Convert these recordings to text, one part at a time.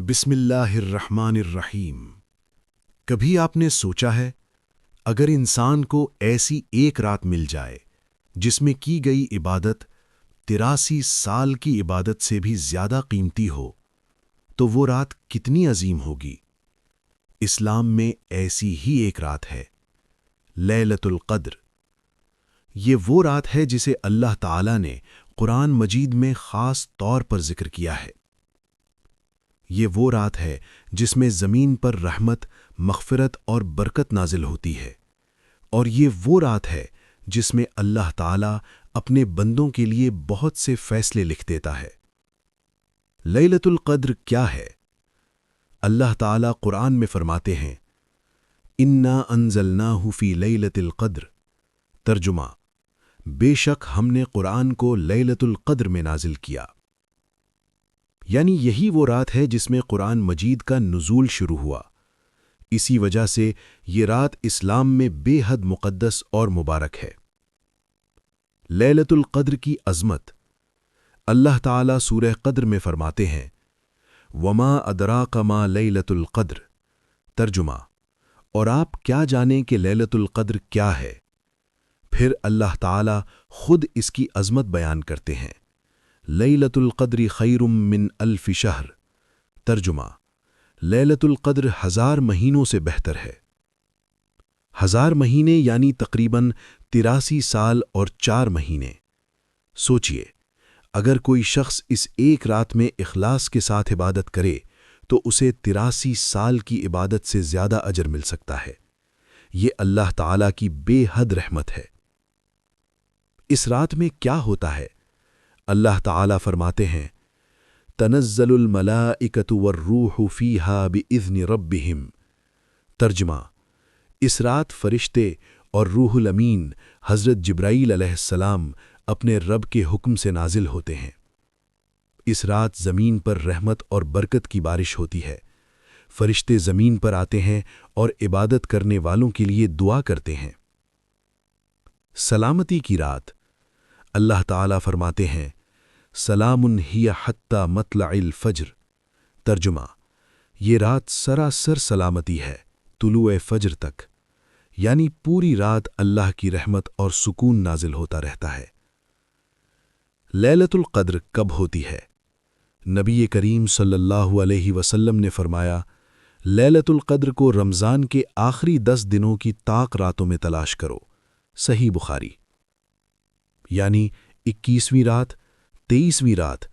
بسم اللہ الرحمن الرحیم۔ کبھی آپ نے سوچا ہے اگر انسان کو ایسی ایک رات مل جائے جس میں کی گئی عبادت 83 سال کی عبادت سے بھی زیادہ قیمتی ہو تو وہ رات کتنی عظیم ہوگی؟ اسلام میں ایسی ہی ایک رات ہے، لیلۃ القدر۔ یہ وہ رات ہے جسے اللہ تعالیٰ نے قرآن مجید میں خاص طور پر ذکر کیا ہے۔ یہ وہ رات ہے جس میں زمین پر رحمت، مغفرت اور برکت نازل ہوتی ہے، اور یہ وہ رات ہے جس میں اللہ تعالیٰ اپنے بندوں کے لیے بہت سے فیصلے لکھ دیتا ہے۔ لیلۃ القدر کیا ہے؟ اللہ تعالیٰ قرآن میں فرماتے ہیں، اِنَّا أَنزَلْنَاهُ فِي لَيْلَةِ الْقَدْرِ۔ ترجمہ: بے شک ہم نے قرآن کو لیلۃ القدر میں نازل کیا، یعنی یہی وہ رات ہے جس میں قرآن مجید کا نزول شروع ہوا۔ اسی وجہ سے یہ رات اسلام میں بے حد مقدس اور مبارک ہے۔ لیلۃ القدر کی عظمت اللہ تعالیٰ سورہ قدر میں فرماتے ہیں، وَمَا أَدْرَاكَ مَا لَيْلَةُ الْقَدْرِ۔ ترجمہ: اور آپ کیا جانیں کہ لیلۃ القدر کیا ہے؟ پھر اللہ تعالیٰ خود اس کی عظمت بیان کرتے ہیں، لیلۃ القدر خیر من الف شہر۔ ترجمہ: لیلۃ القدر 1000 مہینوں سے بہتر ہے۔ 1000 مہینے یعنی تقریباً 83 سال اور 4 مہینے۔ سوچئے، اگر کوئی شخص اس ایک رات میں اخلاص کے ساتھ عبادت کرے تو اسے 83 سال کی عبادت سے زیادہ اجر مل سکتا ہے۔ یہ اللہ تعالیٰ کی بے حد رحمت ہے۔ اس رات میں کیا ہوتا ہے؟ اللہ تعالیٰ فرماتے ہیں، تنزل الملائکۃ والروح فیہا بإذن ربہم۔ ترجمہ: اس رات فرشتے اور روح الامین حضرت جبرائیل علیہ السلام اپنے رب کے حکم سے نازل ہوتے ہیں۔ اس رات زمین پر رحمت اور برکت کی بارش ہوتی ہے۔ فرشتے زمین پر آتے ہیں اور عبادت کرنے والوں کے لیے دعا کرتے ہیں۔ سلامتی کی رات اللہ تعالیٰ فرماتے ہیں، سلام ہی حتی مطلع الفجر۔ ترجمہ: یہ رات سراسر سلامتی ہے طلوع فجر تک، یعنی پوری رات اللہ کی رحمت اور سکون نازل ہوتا رہتا ہے۔ لیلۃ القدر کب ہوتی ہے؟ نبی کریم صلی اللہ علیہ وسلم نے فرمایا، لیلۃ القدر کو رمضان کے آخری 10 دنوں کی طاق راتوں میں تلاش کرو۔ صحیح بخاری۔ یعنی 21ویں رات، 23ویں رات،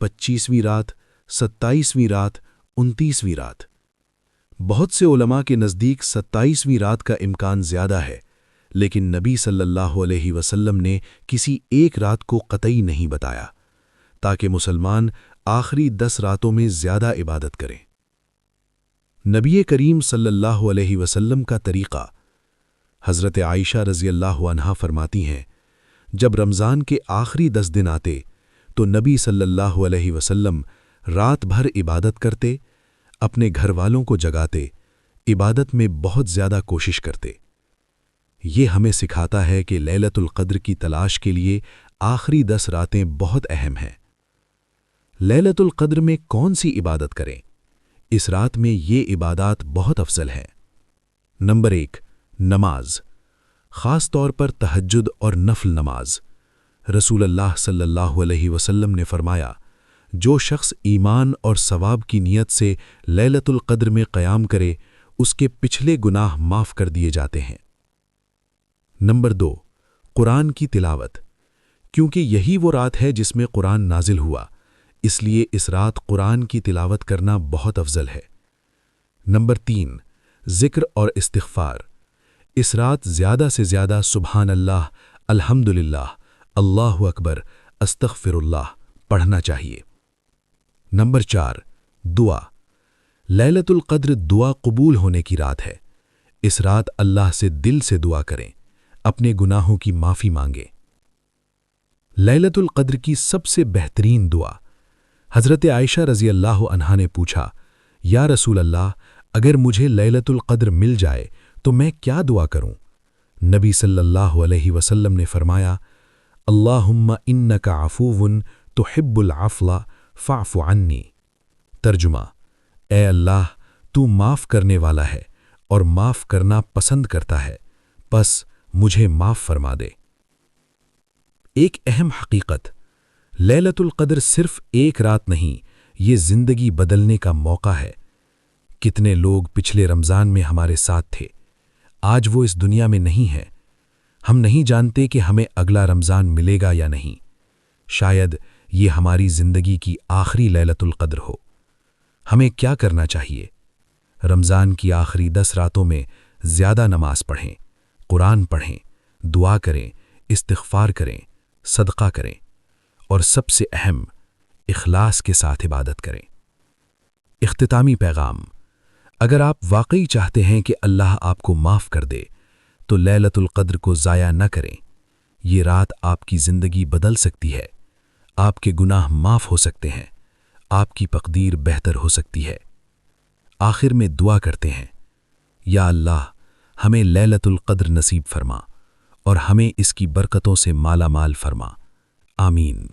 25ویں رات، 27ویں رات، 29ویں رات۔ بہت سے علماء کے نزدیک 27ویں رات کا امکان زیادہ ہے، لیکن نبی صلی اللہ علیہ وسلم نے کسی ایک رات کو قطعی نہیں بتایا، تاکہ مسلمان آخری 10 راتوں میں زیادہ عبادت کریں۔ نبی کریم صلی اللہ علیہ وسلم کا طریقہ۔ حضرت عائشہ رضی اللہ عنہا فرماتی ہیں، جب رمضان کے آخری 10 دن آتے تو نبی صلی اللہ علیہ وسلم رات بھر عبادت کرتے، اپنے گھر والوں کو جگاتے، عبادت میں بہت زیادہ کوشش کرتے۔ یہ ہمیں سکھاتا ہے کہ لیلۃ القدر کی تلاش کے لیے آخری 10 راتیں بہت اہم ہیں۔ لیلۃ القدر میں کون سی عبادت کریں؟ اس رات میں یہ عبادات بہت افضل ہیں۔ نمبر 1، نماز، خاص طور پر تہجد اور نفل نماز۔ رسول اللہ صلی اللہ علیہ وسلم نے فرمایا، جو شخص ایمان اور ثواب کی نیت سے لیلۃ القدر میں قیام کرے، اس کے پچھلے گناہ معاف کر دیے جاتے ہیں۔ نمبر 2، قرآن کی تلاوت، کیونکہ یہی وہ رات ہے جس میں قرآن نازل ہوا، اس لیے اس رات قرآن کی تلاوت کرنا بہت افضل ہے۔ نمبر 3، ذکر اور استغفار، اس رات زیادہ سے زیادہ سبحان اللہ، الحمدللہ، اللہ اکبر، استغفر اللہ پڑھنا چاہیے۔ نمبر 4، دعا، لیلۃ القدر دعا قبول ہونے کی رات ہے۔ اس رات اللہ سے دل سے دعا کریں، اپنے گناہوں کی معافی مانگیں۔ لیلۃ القدر کی سب سے بہترین دعا۔ حضرت عائشہ رضی اللہ عنہا نے پوچھا، یا رسول اللہ، اگر مجھے لیلۃ القدر مل جائے تو میں کیا دعا کروں؟ نبی صلی اللہ علیہ وسلم نے فرمایا، اللہم انک عفو تحب العفو فاعف عنی۔ ترجمہ: اے اللہ، تو معاف کرنے والا ہے اور معاف کرنا پسند کرتا ہے، پس مجھے معاف فرما دے۔ ایک اہم حقیقت، لیلۃ القدر صرف ایک رات نہیں، یہ زندگی بدلنے کا موقع ہے۔ کتنے لوگ پچھلے رمضان میں ہمارے ساتھ تھے، آج وہ اس دنیا میں نہیں ہیں۔ ہم نہیں جانتے کہ ہمیں اگلا رمضان ملے گا یا نہیں، شاید یہ ہماری زندگی کی آخری لیلۃ القدر ہو۔ ہمیں کیا کرنا چاہیے؟ رمضان کی آخری 10 راتوں میں زیادہ نماز پڑھیں، قرآن پڑھیں، دعا کریں، استغفار کریں، صدقہ کریں، اور سب سے اہم، اخلاص کے ساتھ عبادت کریں۔ اختتامی پیغام، اگر آپ واقعی چاہتے ہیں کہ اللہ آپ کو معاف کر دے تو لیلۃ القدر کو ضائع نہ کریں۔ یہ رات آپ کی زندگی بدل سکتی ہے، آپ کے گناہ معاف ہو سکتے ہیں، آپ کی تقدیر بہتر ہو سکتی ہے۔ آخر میں دعا کرتے ہیں، یا اللہ، ہمیں لیلۃ القدر نصیب فرما اور ہمیں اس کی برکتوں سے مالا مال فرما۔ آمین۔